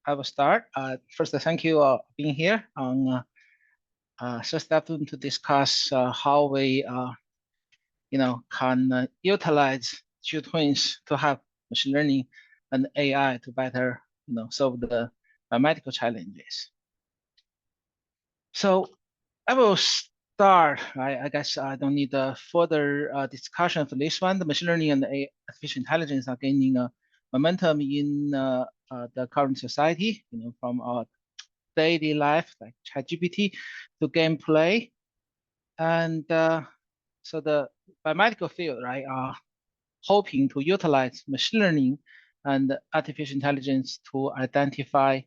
I will start. First, thank you for being here on first afternoon to discuss how we, can utilize digital twins to have machine learning and AI to better, solve the biomedical challenges. So I will start. I guess I don't need a further discussion for this one. The machine learning and artificial intelligence are gaining momentum in the current society. From our daily life, like ChatGPT, to gameplay, and so the biomedical field, right, are hoping to utilize machine learning and artificial intelligence to identify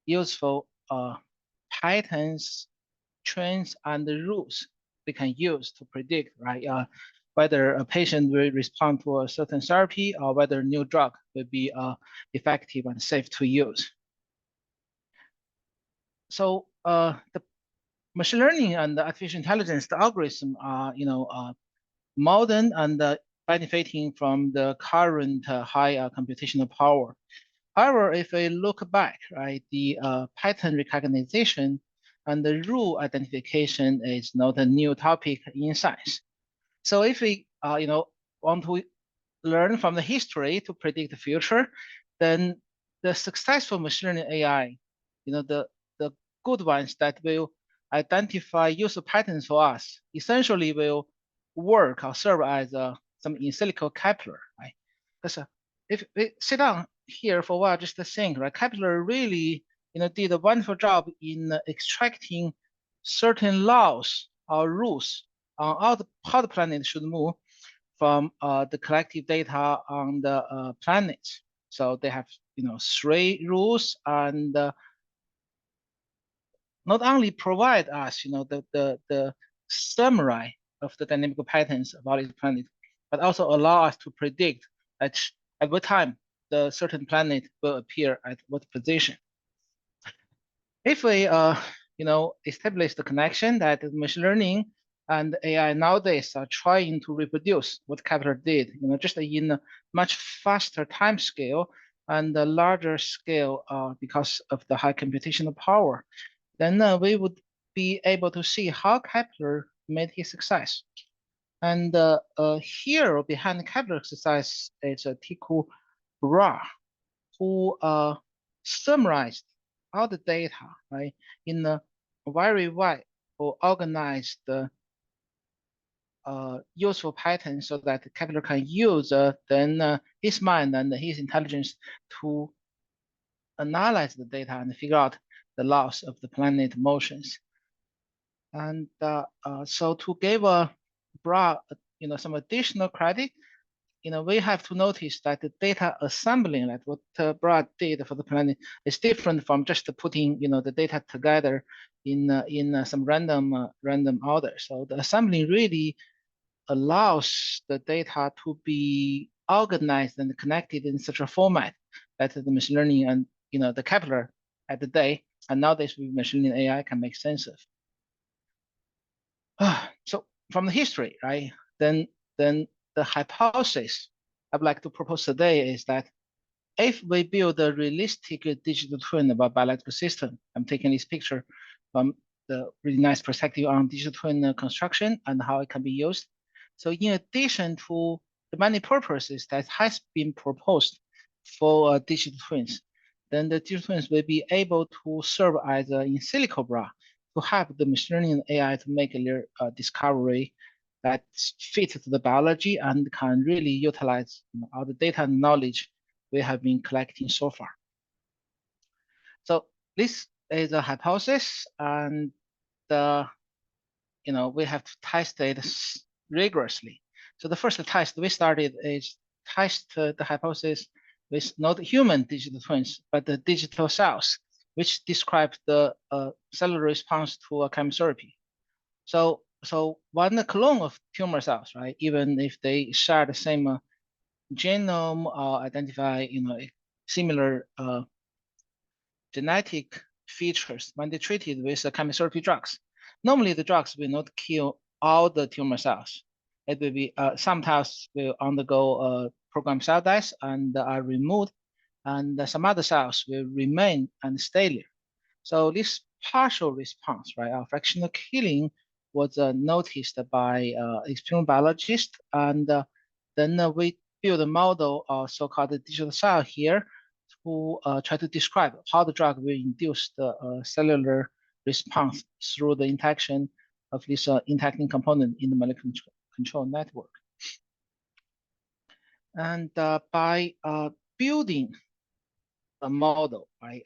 useful patterns, trends, and the rules they can use to predict, right, whether a patient will respond to a certain therapy or whether a new drug will be effective and safe to use. So the machine learning and the artificial intelligence, the algorithm are, modern and benefiting from the current high computational power. However, if we look back, right, the pattern recognition and the rule identification is not a new topic in science. So if we, want to learn from the history to predict the future, then the successful machine learning AI, the good ones that will identify user patterns for us, essentially will work or serve as some in silico Kepler, right? Because if we sit down here for a while, just to think, right? Kepler really, did a wonderful job in extracting certain laws or rules on how the planet should move from the collective data on the planet. So they have, 3 rules, and not only provide us, the summary of the dynamical patterns about this planet, but also allow us to predict at what time the certain planet will appear at what position. If we, establish the connection that machine learning and AI nowadays are trying to reproduce what Kepler did, just in a much faster time scale and a larger scale because of the high computational power, then we would be able to see how Kepler made his success. And here behind Kepler's success is Tycho Brahe, who summarized all the data, right, in a very wide or organized useful pattern, so that Kepler can use then his mind and his intelligence to analyze the data and figure out the laws of the planet motions. And so to give Brahe, some additional credit, we have to notice that the data assembling, like what Brahe did for the planet, is different from just putting, the data together in some random order. So the assembling really allows the data to be organized and connected in such a format that the machine learning and the Kepler at the day and nowadays with machine learning AI can make sense of. So from the history, right, then the hypothesis I'd like to propose today is that if we build a realistic digital twin of a biological system, I'm taking this picture from the really nice perspective on digital twin construction and how it can be used. So in addition to the many purposes that has been proposed for digital twins, then the digital twins will be able to serve as in silico Brahe to have the machine learning and AI to make their discovery that fits to the biology and can really utilize all the data and knowledge we have been collecting so far. So this is a hypothesis, and we have to test it rigorously. So the first test we started is test the hypothesis with not human digital twins, but the digital cells, which describe the cellular response to a chemotherapy. So one clone of tumor cells, right, even if they share the same genome or identify, similar genetic features, when they treated with chemotherapy drugs, normally the drugs will not kill all the tumor cells. It will be sometimes will undergo programmed cell death and are removed and some other cells will remain and stay there. So this partial response, right, fractional killing was noticed by experimental biologists, and then we build a model of so-called digital cell here to try to describe how the drug will induce the cellular response through the interaction of this interacting component in the molecular control network. And by building a model, right,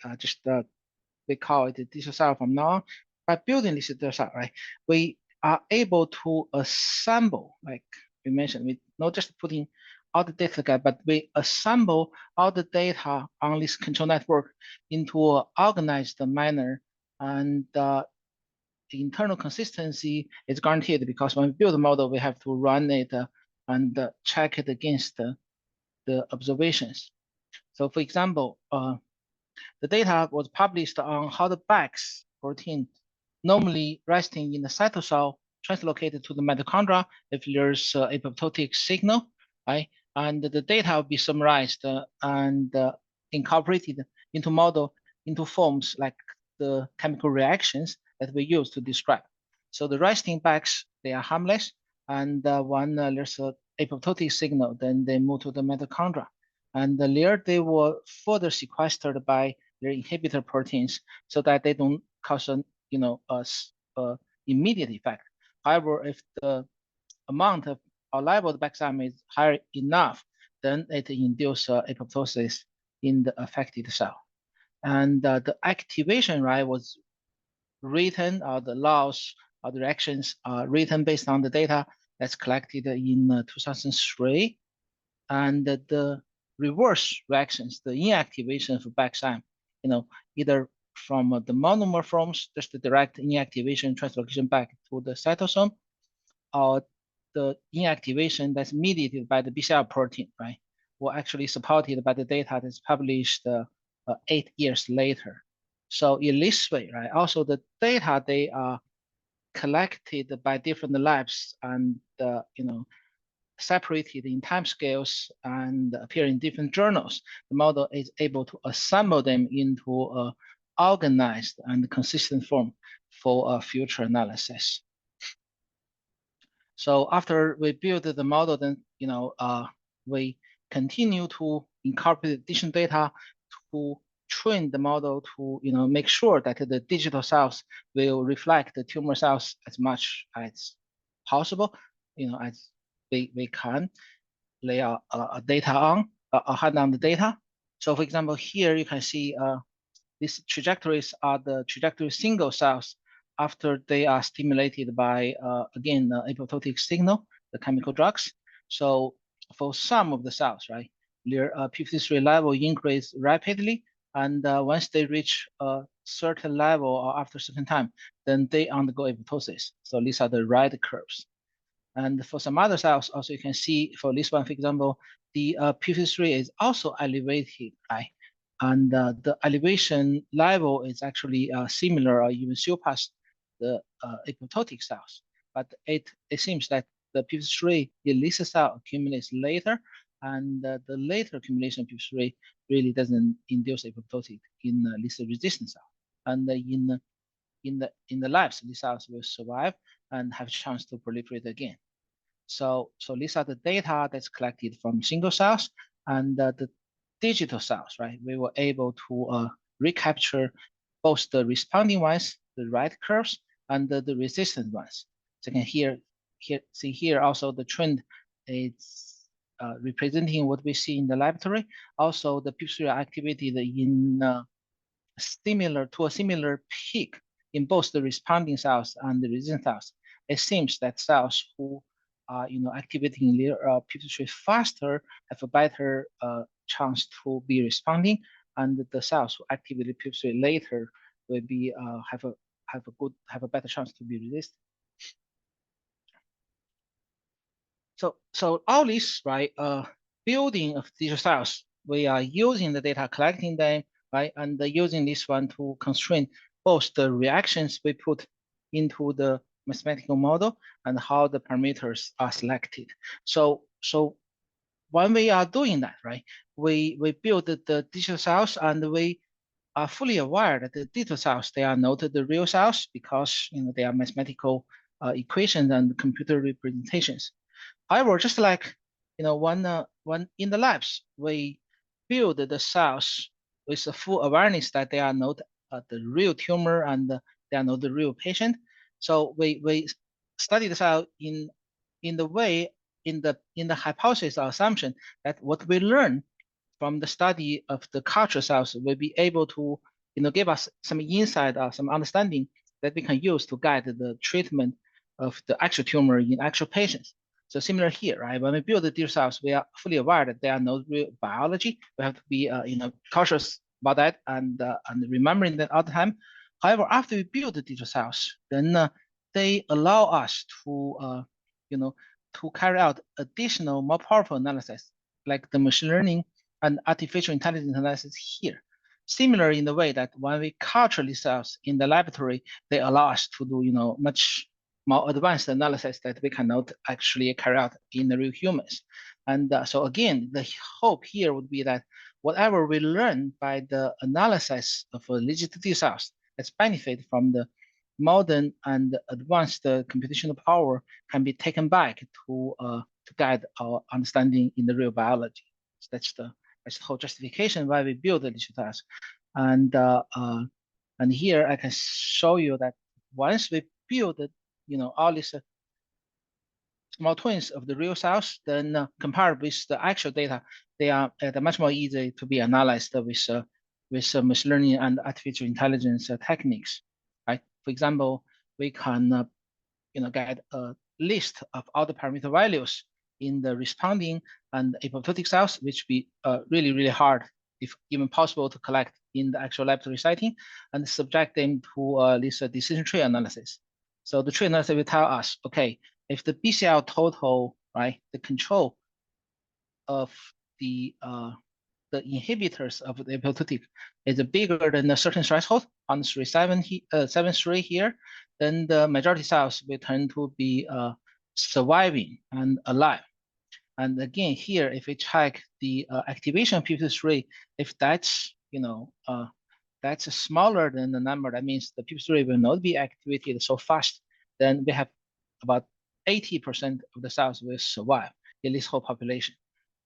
we call it a digital cell from now on. By building this digital cell, right, we are able to assemble, like we mentioned, we not just putting all the data together, but we assemble all the data on this control network into an organized manner, and the internal consistency is guaranteed because when we build a model, we have to run it and check it against the observations. So for example, the data was published on how the Bax protein normally resting in the cytosol translocated to the mitochondria if there's apoptotic signal, right? And the data will be summarized and incorporated into model into forms like the chemical reactions that we use to describe. So the resting Bax, they are harmless, and when there's a apoptotic signal, then they move to the mitochondria. And there they were further sequestered by their inhibitor proteins so that they don't cause an immediate effect. However, if the amount of or level of Baxam is high enough, then it induces apoptosis in the affected cell. And the activation, right, was written, or the laws or the reactions are written based on the data that's collected in 2003. And the reverse reactions, the inactivation of Baxam, either from the monomer forms, just the direct inactivation translocation back to the cytosol, or the inactivation that's mediated by the BCL protein, right, were actually supported by the data that's published 8 years later. So in this way, right, also the data, they are collected by different labs and, separated in time scales and appear in different journals. The model is able to assemble them into an organized and consistent form for future analysis. So after we build the model, then we continue to incorporate additional data to train the model to make sure that the digital cells will reflect the tumor cells as much as possible, as we can lay out data on, hand on the data. So for example, here you can see these trajectories are the trajectory single cells after they are stimulated by, again, the apoptotic signal, the chemical drugs. So for some of the cells, right, their p53 level increase rapidly, and once they reach a certain level or after a certain time, then they undergo apoptosis. So these are the red curves. And for some other cells, also you can see for this one, for example, the p53 is also elevated, right? And the elevation level is actually similar or even surpass the apoptotic cells. But it seems that the p53 in this cell accumulates later, and the later accumulation of p53 really doesn't induce apoptotic in this resistant cell. And in the labs, these cells will survive and have a chance to proliferate again. So these are the data that's collected from single cells, and the digital cells, right? We were able to recapture both the responding ones, the red curves, and the resistant ones. So you can see here also the trend is representing what we see in the laboratory. Also, the p53 activated in a similar peak in both the responding cells and the resistant cells. It seems that cells who are activating their p53 faster have a better chance to be responding, and the cells who activate p53 later will be have a better chance to be resistant. So all this, right, building of digital cells, we are using the data, collecting them, right, and using this one to constrain both the reactions we put into the mathematical model and how the parameters are selected. So when we are doing that, right, we build the digital cells, and we are fully aware that the digital cells, they are not the real cells, because they are mathematical equations and computer representations. However, just like when in the labs we build the cells with a full awareness that they are not the real tumor, and they are not the real patient. So we study the cell in the way, in the hypothesis or assumption that what we learn from the study of the culture cells will be able to give us some insight or some understanding that we can use to guide the treatment of the actual tumor in actual patients. So similar here, right? When we build the digital cells, we are fully aware that they are no real biology. We have to be cautious about that, and remembering that all the time. However, after we build the digital cells, then they allow us to to carry out additional, more powerful analysis, like the machine learning and artificial intelligence analysis here. Similar in the way that when we culture these cells in the laboratory, they allow us to do much more advanced analysis that we cannot actually carry out in the real humans. And so again, the hope here would be that whatever we learn by the analysis of legit T cells, let's benefit from the modern and advanced computational power, can be taken back to guide our understanding in the real biology. So that's the whole justification why we build the digital task. And here I can show you that once we build all these small twins of the real cells, then compared with the actual data, they are much more easy to be analyzed with machine learning and artificial intelligence techniques. Right? For example, we can get a list of all the parameter values in the responding and apoptotic cells, which be really, really hard, if even possible, to collect in the actual laboratory setting, and subject them to this decision tree analysis. So the tree analysis will tell us, okay, if the BCL total, right, the control of the inhibitors of the apoptotic is bigger than a certain threshold on 73 here, then the majority cells will tend to be surviving and alive. And again, here, if we check the activation p53, if that's that's smaller than the number, that means the p53 will not be activated so fast. Then we have about 80% of the cells will survive in this whole population,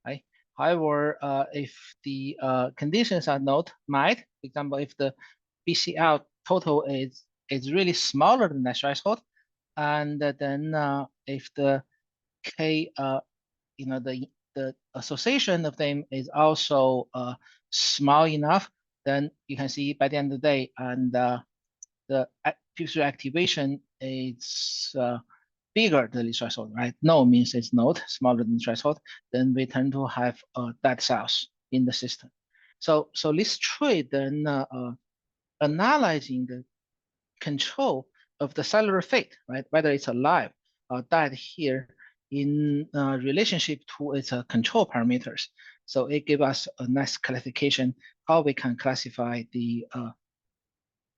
right? However, if the conditions are not met, for example, if the BCL total is really smaller than that threshold, and then if the K the association of them is also small enough, then you can see by the end of the day, and the p53 activation is bigger than the threshold, right? No means it's not smaller than the threshold, then we tend to have dead cells in the system. So this tree then analyzing the control of the cellular fate, right? Whether it's alive or dead here in relationship to its control parameters. So it gives us a nice classification how we can classify the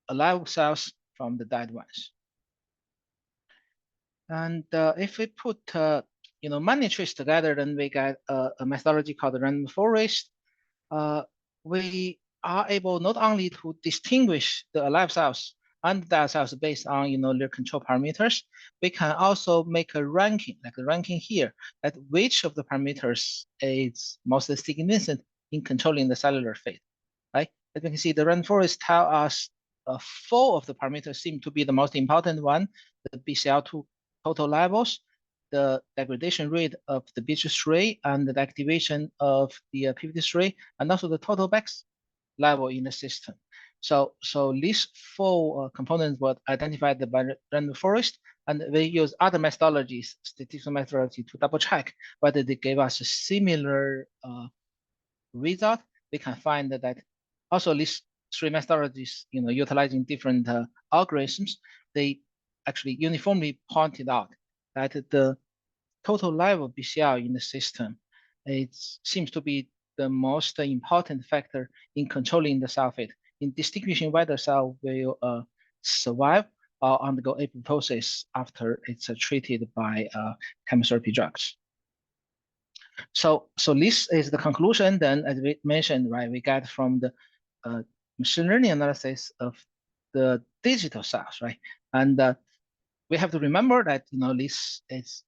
alive cells from the dead ones. And if we put many trees together, then we get a methodology called the random forest. We are able not only to distinguish the alive cells and dead cells based on their control parameters, we can also make a ranking, like a ranking here, at which of the parameters is most significant in controlling the cellular fate. Right? As you can see, the random forest tell us 4 of the parameters seem to be the most important one: the BCL2 total levels, the degradation rate of the BH3, and the activation of the p53, and also the total BEX level in the system. So these 4 components were identified by random forest, and we use other methodologies, statistical methodology, to double check whether they gave us a similar result. We can find that also these 3 methodologies, utilizing different algorithms, they actually uniformly pointed out that the total level of BCL in the system, it seems to be the most important factor in controlling the cell fate, in distinguishing whether cell will survive or undergo apoptosis after it's treated by chemotherapy drugs. So this is the conclusion. Then, as we mentioned, right, we get from the machine learning analysis of the digital cells, right? And we have to remember that this is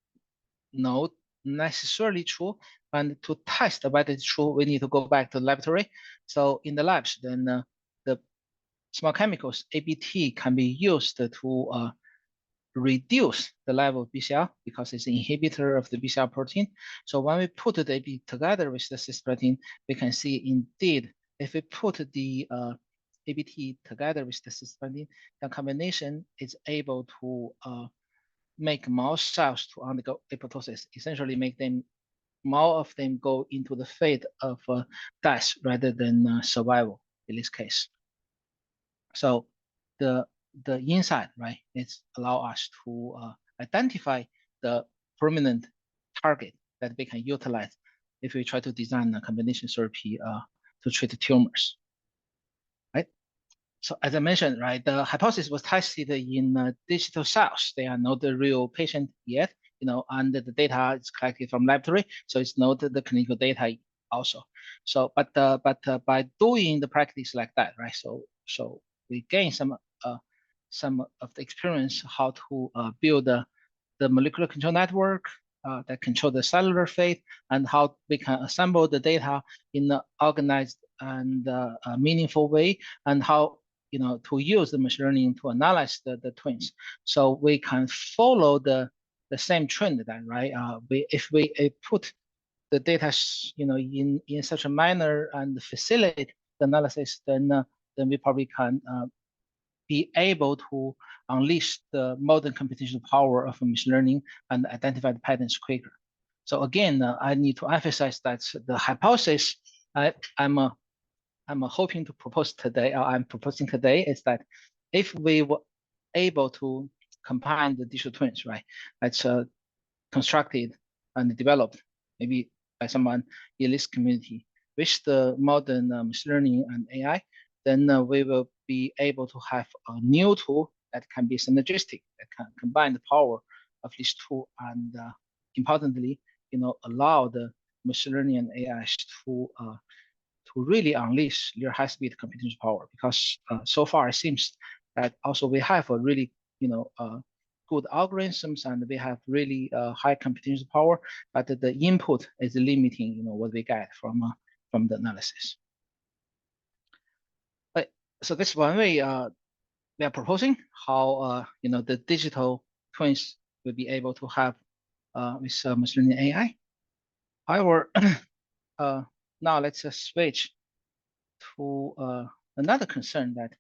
not necessarily true. And to test whether it's true, we need to go back to the laboratory. So in the labs, then the small chemicals ABT can be used to reduce the level of BCL because it's an inhibitor of the BCL protein. So when we put the AB together with the cis protein, we can see indeed if we put the ABT together with the cis protein, the combination is able to make more cells to undergo apoptosis, essentially make them more of them go into the fate of death rather than survival in this case. So the insight, right, is allow us to identify the permanent target that we can utilize if we try to design a combination therapy to treat tumors, right? So as I mentioned, right, the hypothesis was tested in digital cells. They are not the real patient yet, and the data is collected from laboratory, so it's not the clinical data also. So, but by doing the practice like that, right? So we gain some of the experience how to build the molecular control network that control the cellular fate, and how we can assemble the data in an organized and meaningful way, and how to use the machine learning to analyze the twins, so we can follow the same trend then, right? If we put the data, in such a manner and facilitate the analysis, then we probably can be able to unleash the modern computational power of machine learning and identify the patterns quicker. So again, I need to emphasize that the hypothesis I'm hoping to propose today, or I'm proposing today, is that if we were able to combine the digital twins, right, that's constructed and developed maybe by someone in this community with the modern machine learning and AI, then we will be able to have a new tool that can be synergistic, that can combine the power of these two, and importantly, allow the machine learning and AI to really unleash their high-speed computing power. Because so far it seems that also we have a really good algorithms, and we have really high computation power, but the input is limiting what we get from the analysis. But so this one way we are proposing how the digital twins will be able to have with machine learning AI. However, now let's switch to another concern that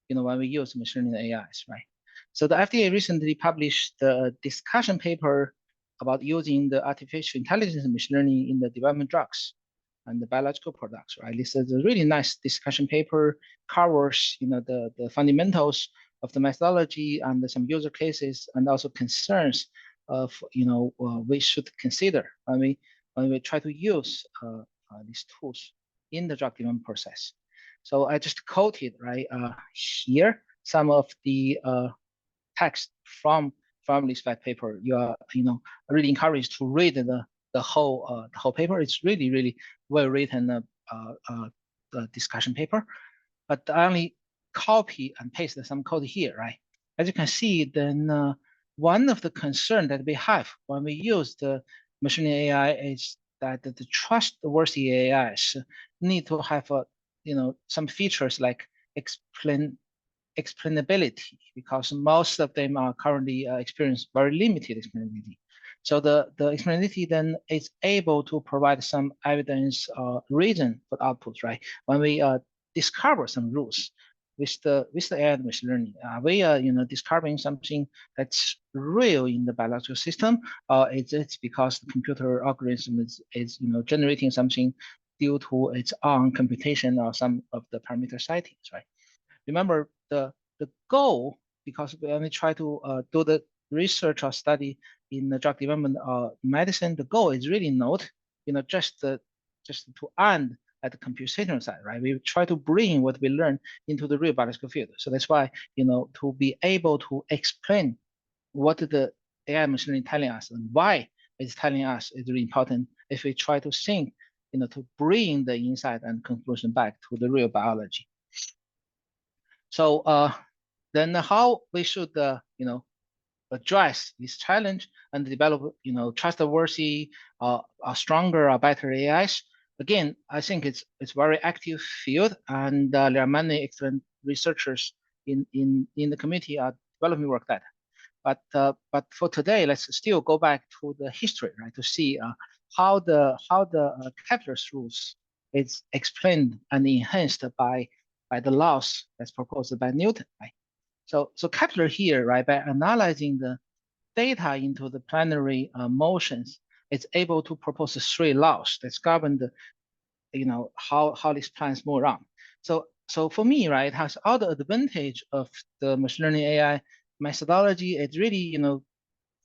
when we use machine learning AIs, right? So the FDA recently published a discussion paper about using the artificial intelligence and machine learning in the development drugs and the biological products, right? This is a really nice discussion paper, covers the fundamentals of the methodology and some user cases, and also concerns of we should consider when we try to use these tools in the drug development process. So I just quoted right here some of the text from this white paper. You are really encouraged to read the whole paper. It's really well written discussion paper. But I only copy and paste some code here, right? As you can see, then one of the concerns that we have when we use the machine AI is that the trustworthy AIs need to have some features like explainability, because most of them are currently experience very limited explainability. So the explainability then is able to provide some evidence or reason for outputs, right? When we discover some rules with the AI and machine learning, we are discovering something that's real in the biological system, or it's because the computer algorithm is generating something due to its own computation or some of the parameter sightings, right? Remember the goal, because we only try to do the research or study in the drug development or medicine, the goal is really not just to end at the computational side, right? We try to bring what we learn into the real biological field. So that's why to be able to explain what the AI machine learning telling us and why it's telling us is really important. if we try to think, to bring the insight and conclusion back to the real biology. So then how we should, address this challenge and develop, trustworthy, stronger, better AIs. Again, I think it's very active field, and there are many excellent researchers in the community are developing work that. But for today, let's still go back to the history, right, to see how the Kepler's rules is explained and enhanced by the laws that's proposed by Newton, right? So Kepler here, right, by analyzing the data into the planetary motions, it's able to propose 3 laws that govern the, how these planets move around. So for me, right, it has all the advantage of the machine learning AI methodology. It really,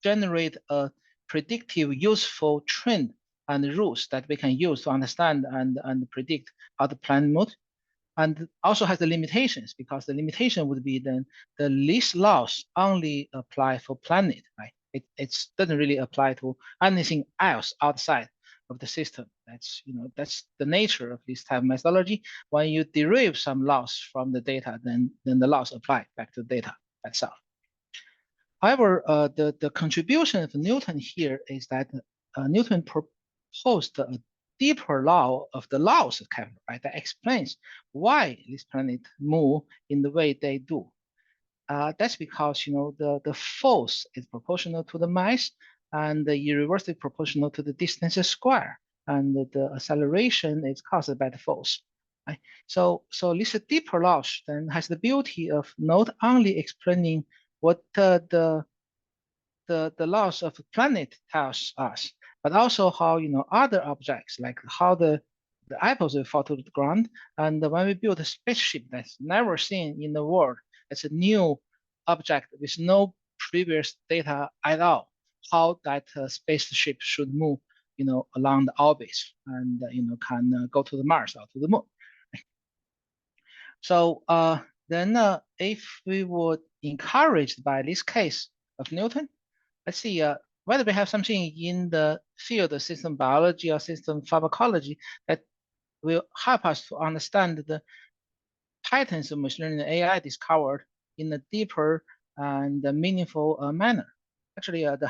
generate a predictive, useful trend and rules that we can use to understand and predict how the planet moves. And also has the limitations, because the limitation would be then the least laws only apply for planet, right? It doesn't really apply to anything else outside of the system. That's the nature of this type of methodology. When you derive some laws from the data, then the laws apply back to the data itself. However, the contribution of Newton here is that Newton proposed a deeper law of the laws of Kepler, right? That explains why this planet move in the way they do. That's because the force is proportional to the mass, and the irreversibly proportional to the distance square, and the acceleration is caused by the force. Right? So this deeper law then has the beauty of not only explaining what the laws of the planet tells us, but also how other objects, like how the apples will fall to the ground, and when we build a spaceship that's never seen in the world, it's a new object with no previous data at all, how that spaceship should move, along the orbit, and can go to the Mars or to the Moon. So then, if we would encouraged by this case of Newton, let's see whether we have something in the field of system biology or system pharmacology that will help us to understand the patterns of machine learning AI discovered in a deeper and meaningful manner. Actually, the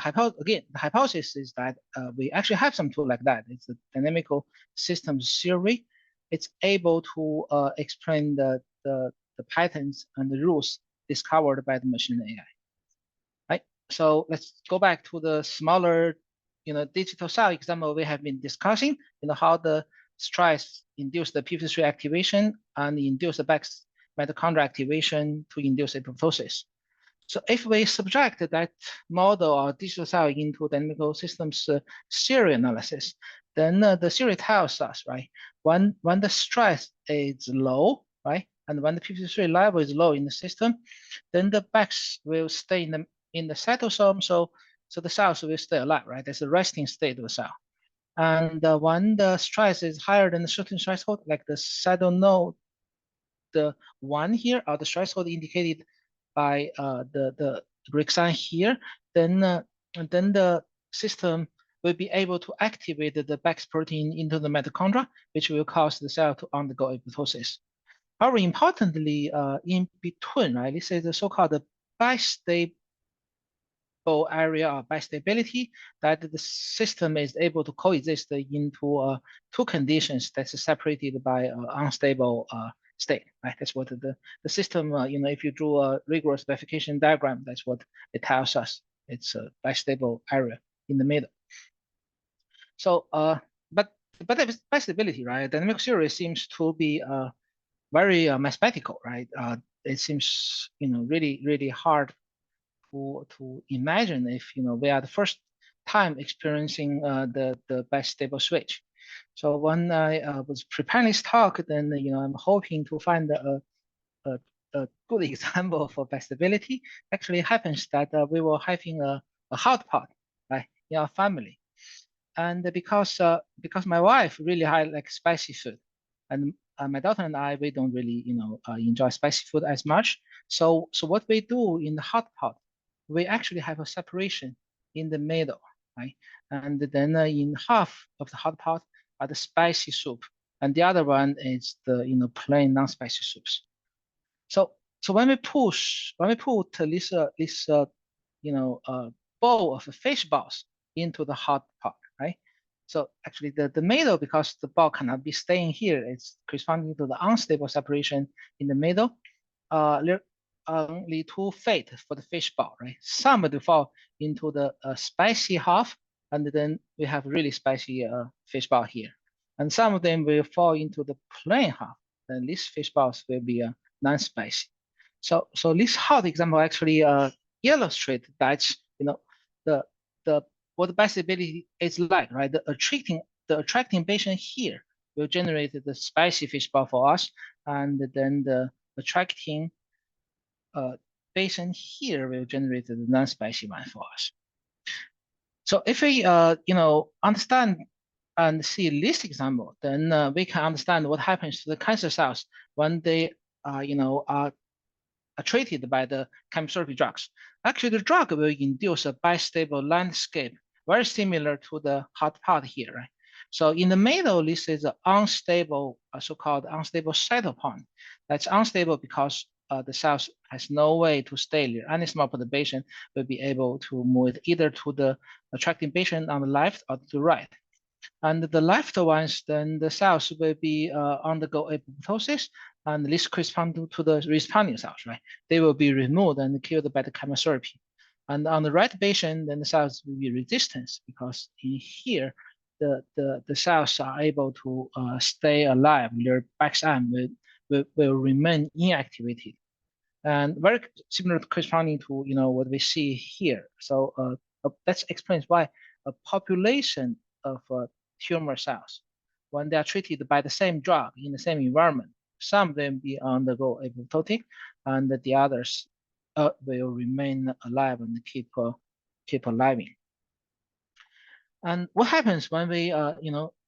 hypothesis is that we actually have some tool like that. It's a dynamical systems theory. It's able to explain the patterns and the rules discovered by the machine learning AI. Right. So let's go back to the smaller, digital cell example we have been discussing. How the stress induce the p53 activation and induce the back mitochondrial activation to induce apoptosis. So if we subject that model or digital cell into dynamical systems theory analysis, then the theory tells us, right, when the stress is low, right, and when the p53 level is low in the system, then the backs will stay in the cytosol, so the cells will stay alive, right? That's a resting state of the cell. And when the stress is higher than a certain threshold, like the cyto node, the 1 here, or the threshold indicated by the Greek sign here, then the system will be able to activate the Bex protein into the mitochondria, which will cause the cell to undergo apoptosis. However, importantly, in between, right, this is the so-called bistable area or bistability, that the system is able to coexist into 2 conditions that's separated by unstable state, right? That's what the system, if you draw a rigorous verification diagram, that's what it tells us. It's a bistable area in the middle. So, but the bistability, right? Dynamic theory seems to be very mathematical, right? It seems, really hard to imagine if we are the first time experiencing the bistable switch. So when I was preparing this talk, then I'm hoping to find a good example for bistability. Actually, it happens that we were having a hot pot, right, in our family, and because my wife really like spicy food, and my daughter and I, we don't really enjoy spicy food as much. So what we do in the hot pot, we actually have a separation in the middle, right? And then in half of the hot pot are the spicy soup, and the other one is the plain non-spicy soups. So when we put this bowl of fish balls into the hot pot, right? So actually the middle, because the ball cannot be staying here, it's corresponding to the unstable separation in the middle. There are only two fate for the fish ball, right? Some will fall into the spicy half, and then we have really spicy fish ball here. And some of them will fall into the plain half, and these fish balls will be non-spicy. So this hot example actually illustrate that the the what the bioavailability is like, right? The attracting Bayesian here will generate the spicy fish ball for us, and then the attracting Bayesian here will generate the non-spicy one for us. So if we understand and see this example, then we can understand what happens to the cancer cells when they are treated by the chemotherapy drugs. Actually, the drug will induce a bistable landscape, very similar to the hot pot here, right? So in the middle, this is an unstable, so-called unstable cytoplasm. That's unstable because the cells has no way to stay there. Any small perturbation will be able to move it either to the attracting patient on the left or to the right. And the left ones, then the cells will be undergo apoptosis, and this corresponds to the responding cells, right? They will be removed and killed by the chemotherapy. And on the right patient, then the cells will be resistant because in here, the cells are able to stay alive. Their backside will remain inactivated. And very similar to corresponding to what we see here. So that explains why a population of tumor cells, when they are treated by the same drug in the same environment, some of them will undergo apoptotic, and the others will remain alive and keep alive. And what happens when we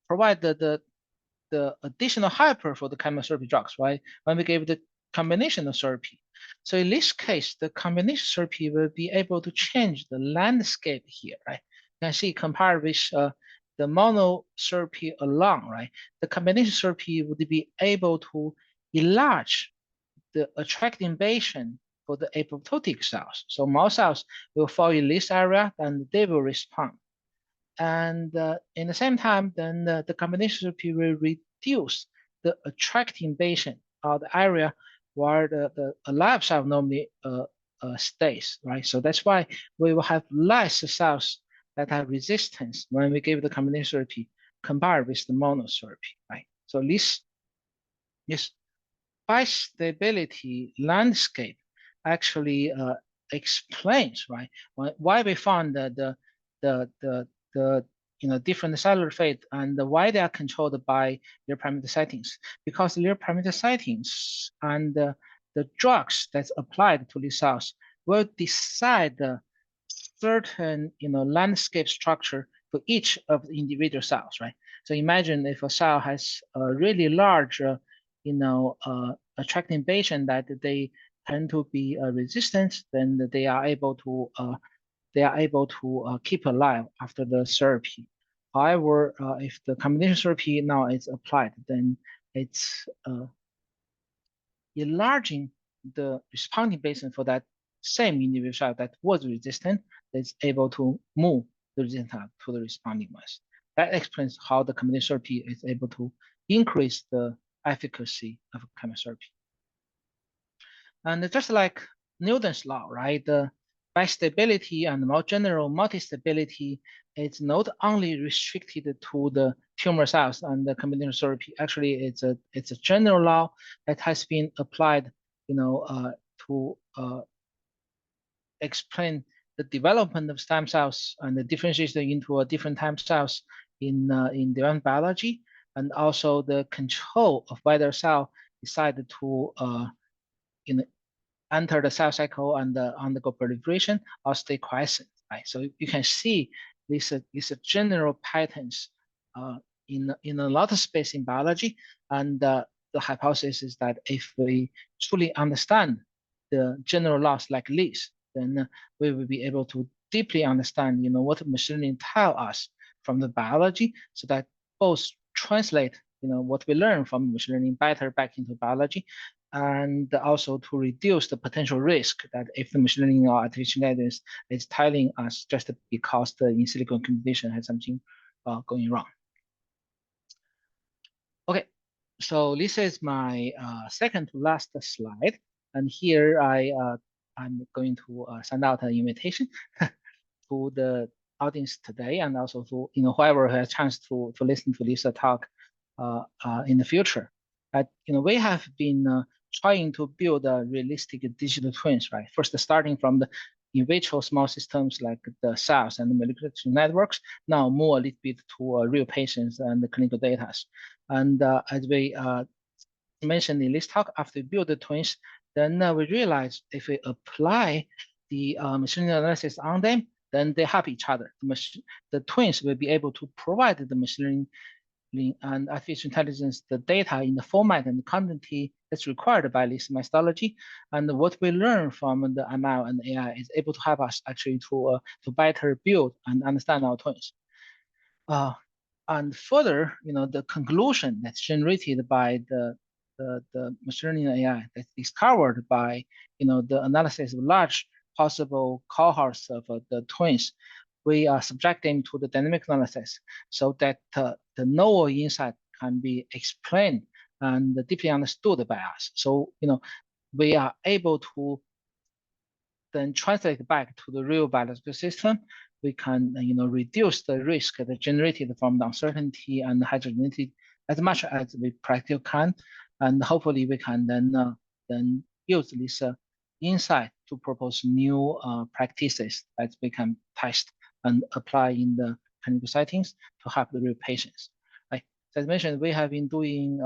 provide the additional hyper for the chemotherapy drugs, right? When we give the combination of therapy. So in this case, the combination therapy will be able to change the landscape here, right? You can see compared with the monotherapy alone, right? The combination therapy would be able to enlarge the attracting Bayesian for the apoptotic cells. So more cells will fall in this area and they will respond. And in the same time, then the combination therapy will reduce the attracting Bayesian or the area where the alive cell normally stays, right? So that's why we will have less cells that have resistance when we give the combination therapy compared with the monotherapy, right? So this bistability landscape actually explains, right, why we found the different cellular fate and why they are controlled by their parameter settings. Because their parameter settings and the drugs that's applied to these cells will decide the certain landscape structure for each of the individual cells, right? So imagine if a cell has a really large attracting Bayesian that they tend to be resistant, then they are able to keep alive after the therapy. However, if the combination therapy now is applied, then it's enlarging the responding Bayesian for that same individual cell that was resistant, that's able to move the resistant to the responding ones. That explains how the combination therapy is able to increase the efficacy of chemotherapy. And just like Newton's law, right? The bistability and more general multistability is not only restricted to the tumor cells and the combination therapy. Actually, it's a general law that has been applied, to explain the development of stem cells and the differentiation into different type cells in development biology, and also the control of whether a cell decided to enter the cell cycle and undergo proliferation or stay quiescent, right? So you can see these general patterns in a lot of space in biology, and the hypothesis is that if we truly understand the general laws like this, then we will be able to deeply understand, what machine learning tell us from the biology, so that both translate, what we learn from machine learning better back into biology, and also to reduce the potential risk that if the machine learning or artificial intelligence is telling us just because the in silico computation has something going wrong. Okay, so this is my second to last slide, and here I'm going to send out an invitation to the audience today, and also to whoever has a chance to listen to this talk in the future. We have been trying to build a realistic digital twins, right? First, starting from the in vitro small systems like the cells and the molecular networks, now more a little bit to real patients and the clinical data. And as we mentioned in this talk, after we build the twins, then we realized if we apply the machine analysis on them, then they help each other. The twins will be able to provide the machine learning and artificial intelligence the data in the format and the quantity that's required by this methodology. And what we learn from the ML and AI is able to help us actually to better build and understand our twins. And further, the conclusion that's generated by the machine learning AI that's discovered by, the analysis of large possible cohorts of the twins, we subject them to the dynamic analysis so that the novel insight can be explained and deeply understood by us. So, we are able to then translate back to the real biological system. We can, reduce the risk that generated from the uncertainty and heterogeneity as much as we practically can, and hopefully we can then use this insight to propose new practices that we can test and apply in the clinical settings to help the real patients. Like as mentioned, we have been doing,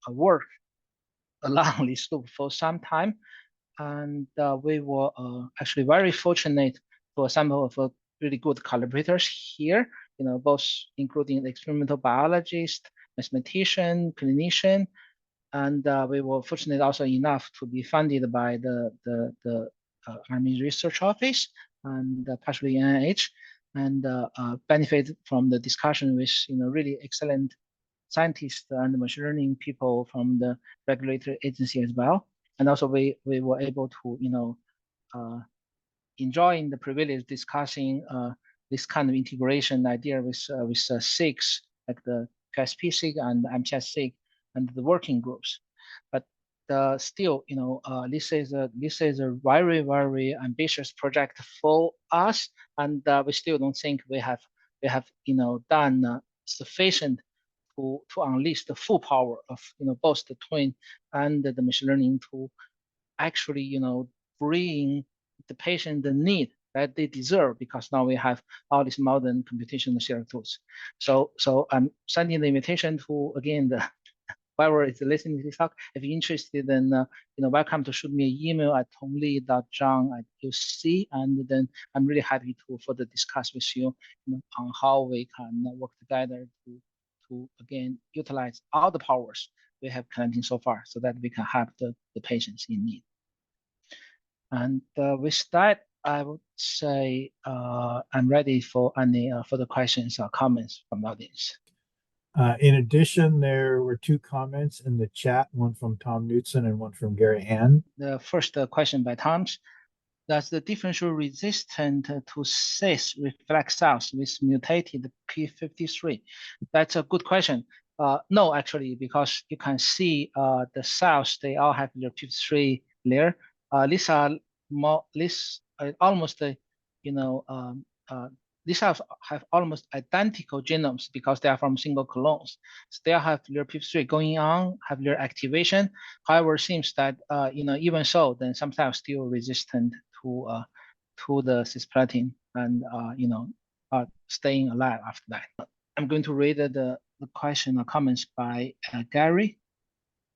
work along this loop for some time, and we were actually very fortunate to assemble of really good collaborators here, both including the experimental biologist, mathematician, clinician, and we were fortunate also enough to be funded by the Army Research Office and partially NIH, and benefit from the discussion with really excellent scientists and machine learning people from the regulatory agency as well. And also we were able to enjoying the privilege discussing this kind of integration idea with SIGs like the QSP-SIG and MTS-SIG and the working groups. But still, this is a very, very ambitious project for us, and we still don't think we have done sufficient to unleash the full power of both the twin and the machine learning to actually bring the patient the need that they deserve, because now we have all these modern computational shared tools. So I'm sending the invitation to again the whoever is listening to this talk. If you're interested, then welcome to shoot me an email at tongli.zhang@UC, and then I'm really happy to further discuss with you, on how we can work together to again utilize all the powers we have collected so far, so that we can help the patients in need. And with that, I would say I'm ready for any further questions or comments from the audience. In addition, there were two comments in the chat, one from Tom Knudsen and one from Gary Ann. The first question by Tom's: does the differential resistant to cis reflect cells with mutated p53? That's a good question. No, actually, because you can see the cells, they all have their p53 layer. These are almost, these have almost identical genomes because they are from single clones. So they have their p53 going on, have their activation. However, it seems that even so, then some cells still resistant to the cisplatin and are staying alive after that. I'm going to read the question or comments by Gary.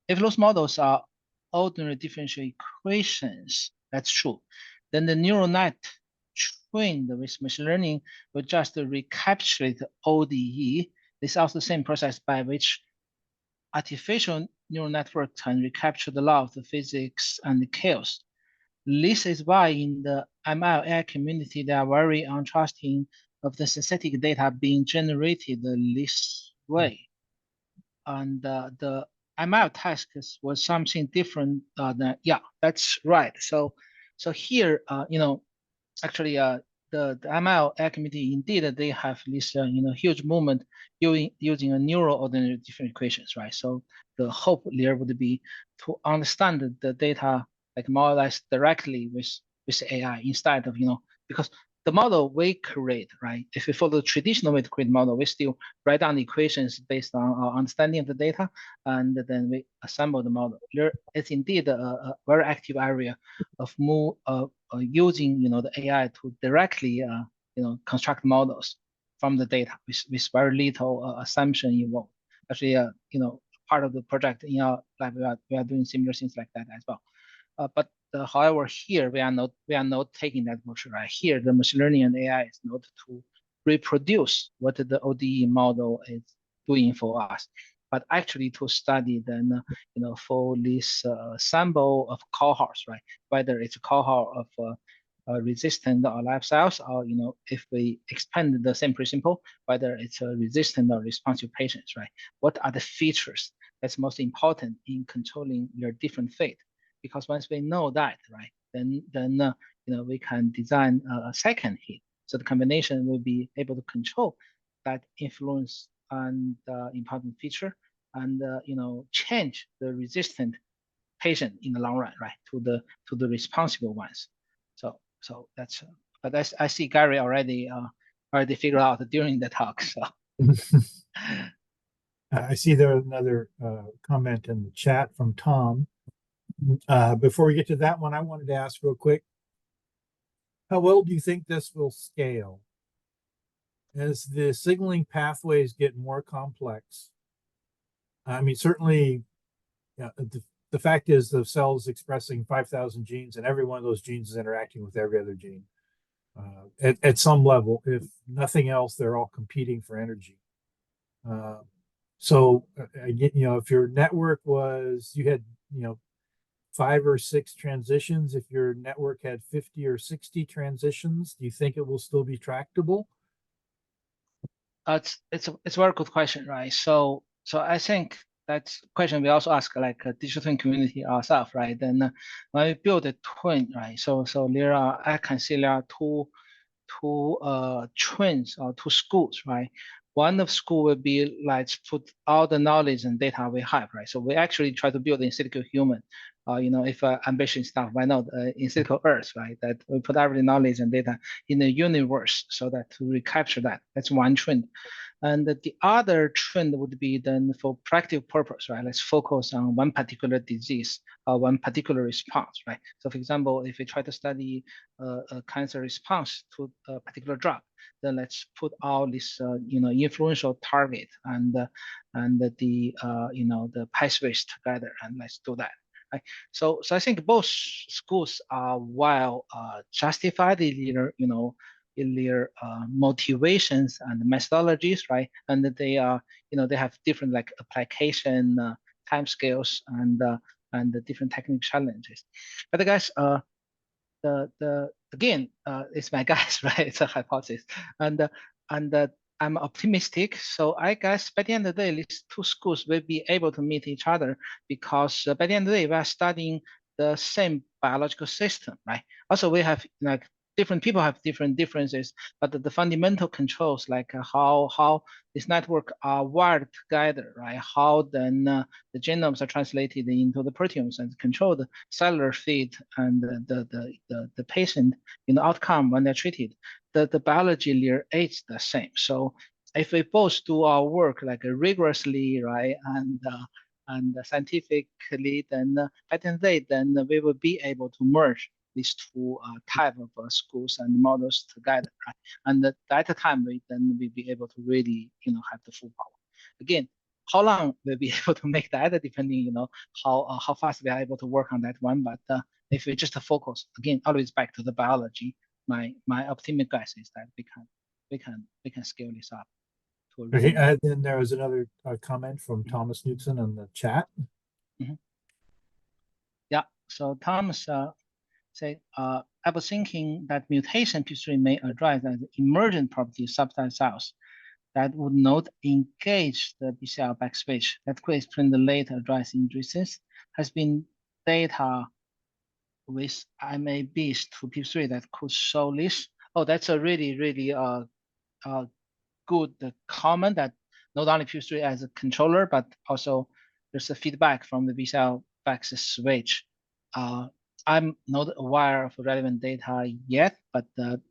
If those models are ordinary differential equations, that's true, then the neural net trained with machine learning will just recapitulate ODE. This is also the same process by which artificial neural network can recapture the law of the physics and the chaos. this is why in the ML&AI community, they are very untrusting of the synthetic data being generated this way. And the ML tasks was something different than, yeah, that's right. So here, actually, the ML community, indeed, they have this, huge movement using a neural ordinary different equations, right? So the hope there would be to understand the data like more or less directly with AI instead of, because the model we create, right? If we follow the traditional way to create model, we still write down the equations based on our understanding of the data, and then we assemble the model. There is indeed a very active area of more using the AI to directly construct models from the data with very little assumption involved. Actually, part of the project in our lab, we are doing similar things like that as well. But however, here we are not taking that approach, right? Here, the machine learning and AI is not to reproduce what the ODE model is doing for us, but actually to study then, for this sample of cohorts, right? Whether it's a cohort of resistant or live cells, or if we expand the same principle, whether it's a resistant or responsive patients, right? What are the features that's most important in controlling your different fate? Because once we know that, right, then we can design a second hit. So the combination will be able to control that influence and important feature, and change the resistant patient in the long run, right, to the responsible ones. So that's. But I see Gary already figured out during the talk. So I see there's another comment in the chat from Tom. Before we get to that one, I wanted to ask real quick, how well do you think this will scale? As the signaling pathways get more complex, I mean, certainly, the fact is the cell is expressing 5,000 genes, and every one of those genes is interacting with every other gene. At some level, if nothing else, they're all competing for energy. So, if your network was, you had, 5 or 6 transitions, if your network had 50 or 60 transitions, do you think it will still be tractable? It's a very good question, right? So I think that's a question we also ask like a digital twin community ourselves, right? Then when we build a twin, right? So I can see there are two twins or two schools, right? One of school will be like put all the knowledge and data we have, right? So we actually try to build in silico human, if ambitious stuff, why not in silico Earth, right? That we put every knowledge and data in the universe so that to recapture that. That's one trend. And the other trend would be then for practical purpose, right? Let's focus on one particular disease or one particular response, right? So for example, if we try to study a cancer response to a particular drug, then let's put all this, influential target and the pathways together, and let's do that. Right? So I think both schools are well justified in their motivations and methodologies, right? And they are, they have different like application time scales and the different technical challenges. But I guess the again, it's my guess, right? It's a hypothesis, and I'm optimistic. So I guess by the end of the day, these two schools will be able to meet each other, because by the end of the day, we are studying the same biological system, right? Also, we have like different people have different differences, but the fundamental controls, like how this network are wired together, right? How then the genomes are translated into the proteomes and control the cellular feed and the patient outcome when they're treated. The biology layer is the same. So if we both do our work like rigorously, right, and scientifically, then at the end of the day, then we will be able to merge these two type of schools and models together, right? And at that time, we be able to really, have the full power. Again, how long we'll be able to make that, depending, how fast we are able to work on that one. But if we just focus again, always back to the biology, my optimistic guess is that we can scale this up to a Okay, really. then there was another comment from Thomas Knudsen in the chat. Yeah. So Thomas say, I was thinking that mutation P3 may arise as emergent property of subtype cells that would not engage the BCL backswitch. That could explain the late address injuries. Has been data with MABs to P3 that could show this. Oh, that's a really, really good comment that not only P3 as a controller, but also there's a feedback from the BCL backswitch. I'm not aware of relevant data yet, but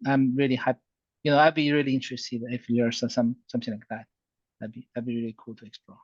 I'm really happy. I'd be really interested if there's something like that. That'd be really cool to explore.